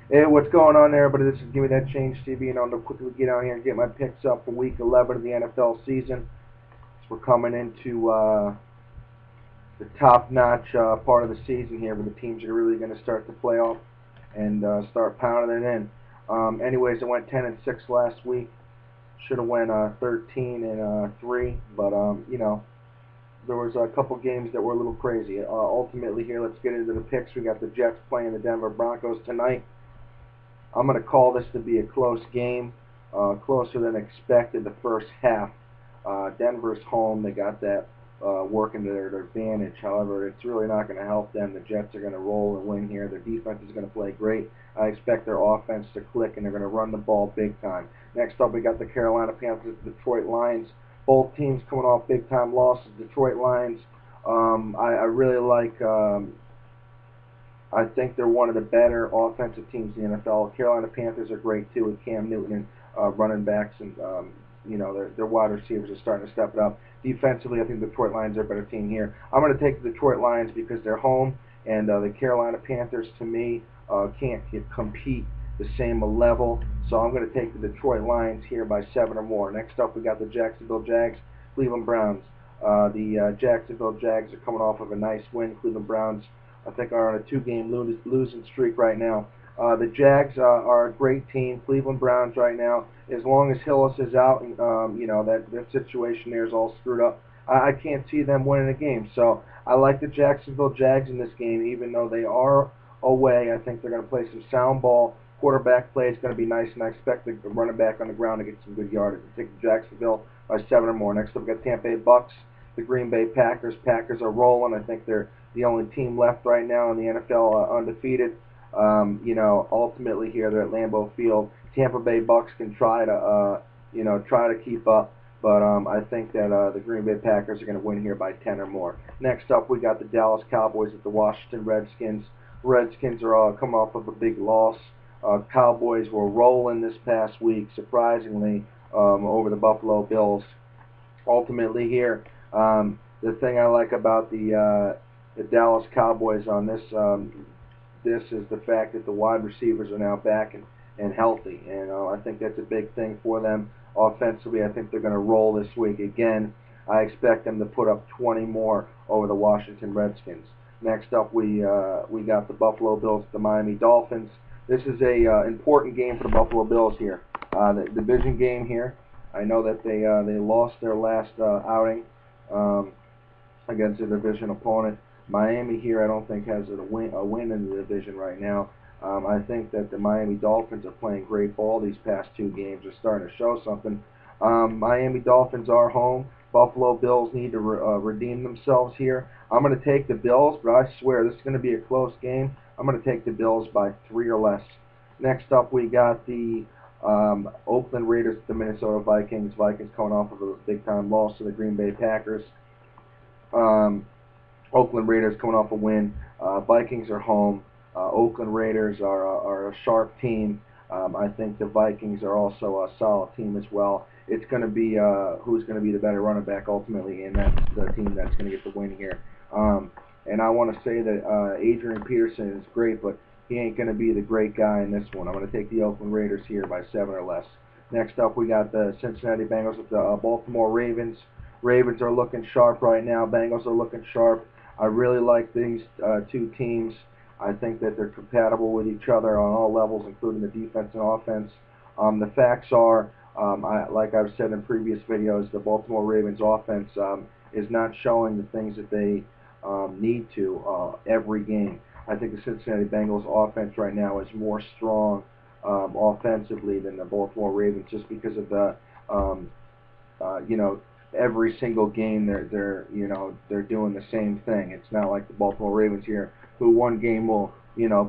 Hey, what's going on there? But this is Give Me That Change TV, and I'm going to quickly get out here and get my picks up for Week 11 of the NFL season. So we're coming into the top-notch part of the season here, where the teams are really going to start to play off and start pounding it in. Anyways, I went 10 and 6 last week. Should have went 13 and 3, but there was a couple games that were a little crazy. Ultimately, here, let's get into the picks. We got the Jets playing the Denver Broncos tonight. I'm going to call this to be a close game, closer than expected the first half. Denver's home. They got that working to their advantage. However, it's really not going to help them. The Jets are going to roll and win here. Their defense is going to play great. I expect their offense to click, and they're going to run the ball big time. Next up, we got the Carolina Panthers, Detroit Lions. Both teams coming off big-time losses. Detroit Lions, I really like. I think they're one of the better offensive teams in the NFL. Carolina Panthers are great too, with Cam Newton and running backs, and their wide receivers are starting to step it up. Defensively, I think the Detroit Lions are a better team here. I'm going to take the Detroit Lions because they're home, and the Carolina Panthers, to me, can't compete the same level. So I'm going to take the Detroit Lions here by 7 or more. Next up, we got the Jacksonville Jags, Cleveland Browns. The Jacksonville Jags are coming off of a nice win. Cleveland Browns, I think, are on a 2-game losing streak right now. The Jags are a great team. Cleveland Browns right now, as long as Hillis is out, that situation there is all screwed up. I can't see them winning a game. So I like the Jacksonville Jags in this game, even though they are away. I think they're going to play some sound ball. Quarterback play is going to be nice, and I expect the running back on the ground to get some good yardage. I take Jacksonville by 7 or more. Next up, we got Tampa Bay Bucks, the Green Bay Packers. Packers are rolling. I think they're the only team left right now in the NFL undefeated. Ultimately here they're at Lambeau Field. Tampa Bay Bucks can try to keep up, but I think that the Green Bay Packers are going to win here by 10 or more. Next up, we got the Dallas Cowboys at the Washington Redskins. Redskins are coming off of a big loss. Cowboys were rolling this past week, surprisingly, over the Buffalo Bills. Ultimately here, the thing I like about the Dallas Cowboys on this is the fact that the wide receivers are now back and healthy, and I think that's a big thing for them. Offensively, I think they're going to roll this week again. I expect them to put up 20 more over the Washington Redskins. Next up, we got the Buffalo Bills, the Miami Dolphins. This is a important game for the Buffalo Bills here. The division game here. I know that they lost their last outing against a division opponent. Miami here, I don't think has a win in the division right now. I think that the Miami Dolphins are playing great ball these past 2 games. Are starting to show something. Miami Dolphins are home. Buffalo Bills need to redeem themselves here. I'm going to take the Bills, but I swear this is going to be a close game. I'm going to take the Bills by 3 or less. Next up, we got the Oakland Raiders, the Minnesota Vikings. Vikings coming off of a big-time loss to the Green Bay Packers. Oakland Raiders coming off a win. Vikings are home. Oakland Raiders are a sharp team. I think the Vikings are also a solid team as well. It's going to be who's going to be the better running back ultimately, and that's the team that's going to get the win here. And I want to say that Adrian Peterson is great, but he ain't going to be the great guy in this one. I'm going to take the Oakland Raiders here by 7 or less. Next up, we got the Cincinnati Bengals with the Baltimore Ravens. Ravens are looking sharp right now. Bengals are looking sharp. I really like these 2 teams. I think that they're compatible with each other on all levels, including the defense and offense. The facts are, like I've said in previous videos, the Baltimore Ravens offense is not showing the things that they need to every game. I think the Cincinnati Bengals offense right now is more strong offensively than the Baltimore Ravens, just because of the every single game they're doing the same thing. It's not like the Baltimore Ravens here, who one game will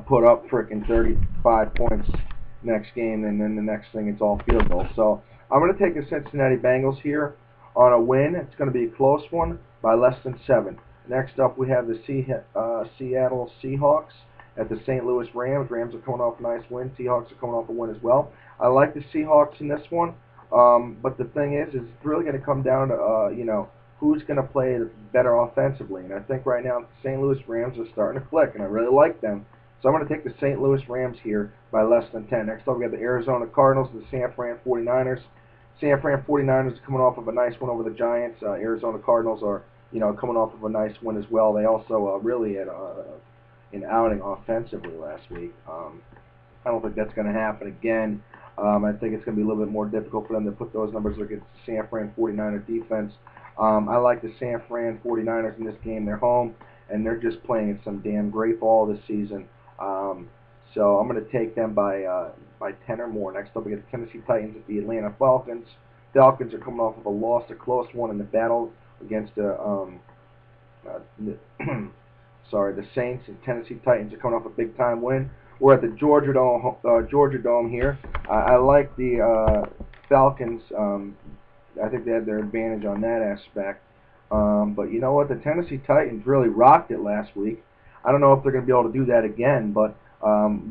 put up frickin' 35 points next game, and then the next thing it's all field goals. So I'm going to take the Cincinnati Bengals here on a win. It's going to be a close one by less than 7. Next up, we have the Seattle Seahawks at the St. Louis Rams. Rams are coming off a nice win. Seahawks are coming off a win as well. I like the Seahawks in this one. But the thing is it's really going to come down to, who's going to play better offensively. And I think right now the St. Louis Rams are starting to click, and I really like them. So I'm going to take the St. Louis Rams here by less than 10. Next up, we got the Arizona Cardinals and the San Fran 49ers. San Fran 49ers are coming off of a nice win over the Giants. Arizona Cardinals are, coming off of a nice win as well. They also really had an outing offensively last week. I don't think that's going to happen again. I think it's going to be a little bit more difficult for them to put those numbers against the San Fran 49er defense. I like the San Fran 49ers in this game. They're home, and they're just playing some damn great ball this season. So I'm going to take them by 10 or more. Next up, we get the Tennessee Titans at the Atlanta Falcons. Falcons are coming off of a loss, a close one in the battle against the Saints. And Tennessee Titans are coming off a big-time win. We're at the Georgia Dome here. I like the Falcons. I think they had their advantage on that aspect. But you know what? The Tennessee Titans really rocked it last week. I don't know if they're going to be able to do that again, but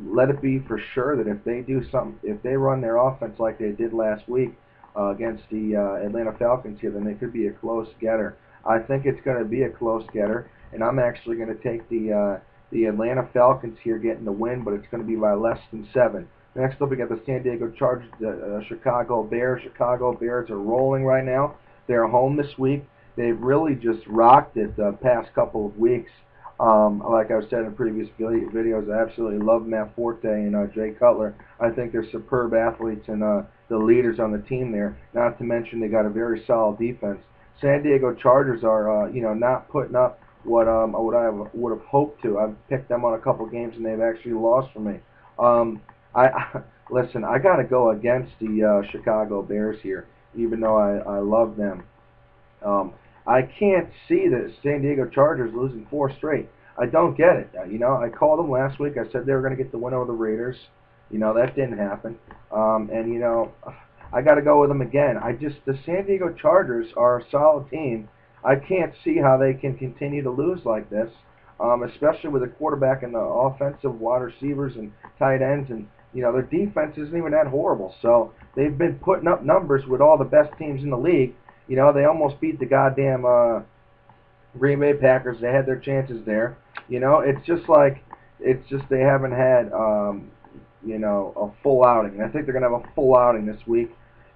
let it be for sure that if they do something, if they run their offense like they did last week against the Atlanta Falcons here, then they could be a close getter. I think it's going to be a close getter, and I'm actually going to take the Atlanta Falcons here getting the win, but it's going to be by less than 7. Next up, we got the San Diego Chargers, the Chicago Bears. Chicago Bears are rolling right now. They're home this week. They've really just rocked it the past couple of weeks. Like I've said in previous videos, I absolutely love Matt Forte and Jay Cutler. I think they're superb athletes and the leaders on the team there. Not to mention they got a very solid defense. San Diego Chargers are, not putting up what I would have hoped to. I've picked them on a couple games and they've actually lost for me. Listen, I got to go against the Chicago Bears here, even though I love them. I can't see the San Diego Chargers losing 4 straight. I don't get it. I called them last week. I said they were going to get the win over the Raiders. That didn't happen. I got to go with them again. The San Diego Chargers are a solid team. I can't see how they can continue to lose like this, especially with a quarterback and the offensive wide receivers and tight ends, and their defense isn't even that horrible. So they've been putting up numbers with all the best teams in the league. They almost beat the goddamn Green Bay Packers. They had their chances there. It's just they haven't had a full outing. I think they're gonna have a full outing this week,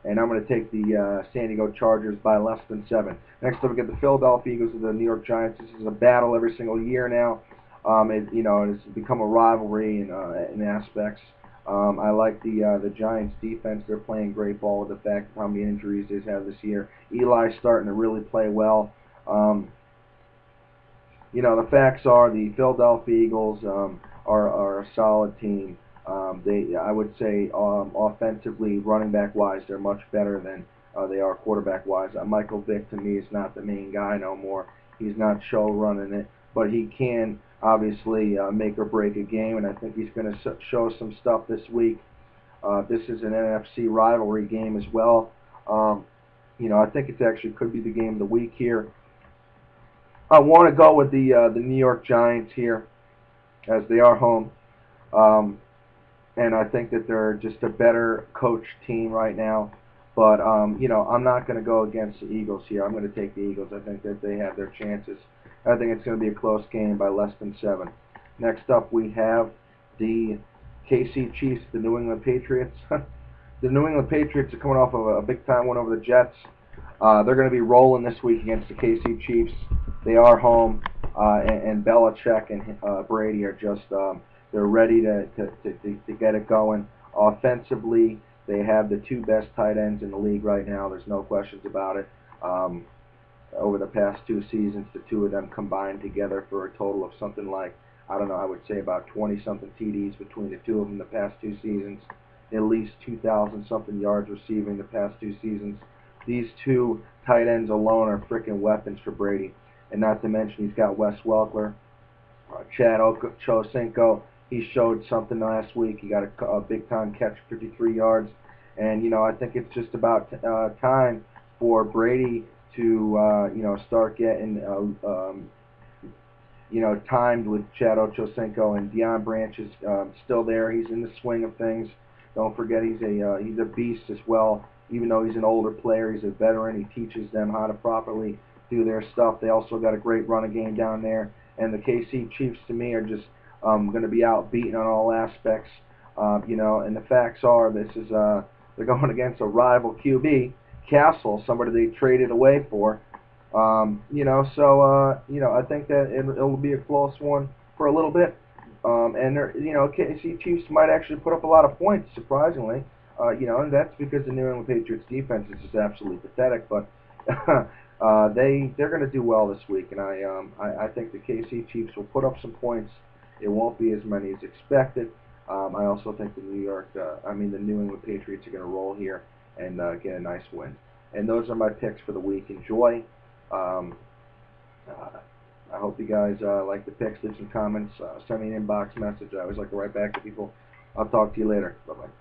and I'm going to take the San Diego Chargers by less than 7. Next up, we get the Philadelphia Eagles and the New York Giants. This is a battle every single year now. It's become a rivalry in aspects. I like the Giants' defense. They're playing great ball with the fact of how many injuries they've had this year. Eli's starting to really play well. The facts are the Philadelphia Eagles are a solid team. I would say offensively, running back wise, they're much better than they are quarterback wise. Michael Vick to me is not the main guy no more. He's not show running it, but he can obviously make or break a game, and I think he's going to show some stuff this week. This is an NFC rivalry game as well. I think it actually could be the game of the week here. I want to go with the New York Giants here, as they are home. And I think that they're just a better coached team right now. But, I'm not going to go against the Eagles here. I'm going to take the Eagles. I think that they have their chances. I think it's going to be a close game by less than 7. Next up, we have the KC Chiefs, the New England Patriots. The New England Patriots are coming off of a big-time win over the Jets. They're going to be rolling this week against the KC Chiefs. They are home, and Belichick and Brady are just they're ready to get it going. Offensively, they have the 2 best tight ends in the league right now. There's no questions about it. Over the past 2 seasons, the 2 of them combined together for a total of something like, I would say about 20-something TDs between the 2 of them the past 2 seasons. At least 2,000-something yards receiving the past 2 seasons. These 2 tight ends alone are freaking weapons for Brady. And not to mention, he's got Wes Welker, Chad Ochocinco. He showed something last week. He got a big-time catch, 53 yards. And, I think it's just about time for Brady to, start getting, timed with Chad Ochocinco. And Deion Branch is still there. He's in the swing of things. Don't forget he's a beast as well. Even though he's an older player, he's a veteran. He teaches them how to properly do their stuff. They also got a great running game down there. And the KC Chiefs, to me, are just going to be outbeaten on all aspects. You know, and the facts are this is they're going against a rival QB, Castle, somebody they traded away for. You know, so you know, I think that it'll be a close one for a little bit. And you know, KC Chiefs might actually put up a lot of points, surprisingly. You know, and that's because the New England Patriots defense is just absolutely pathetic. But they're going to do well this week, and I think the KC Chiefs will put up some points. It won't be as many as expected. I also think the New England Patriots are going to roll here and get a nice win. And those are my picks for the week. Enjoy. I hope you guys like the picks. Leave some comments. Send me an inbox message. I always like to write back to people. I'll talk to you later. Bye-bye.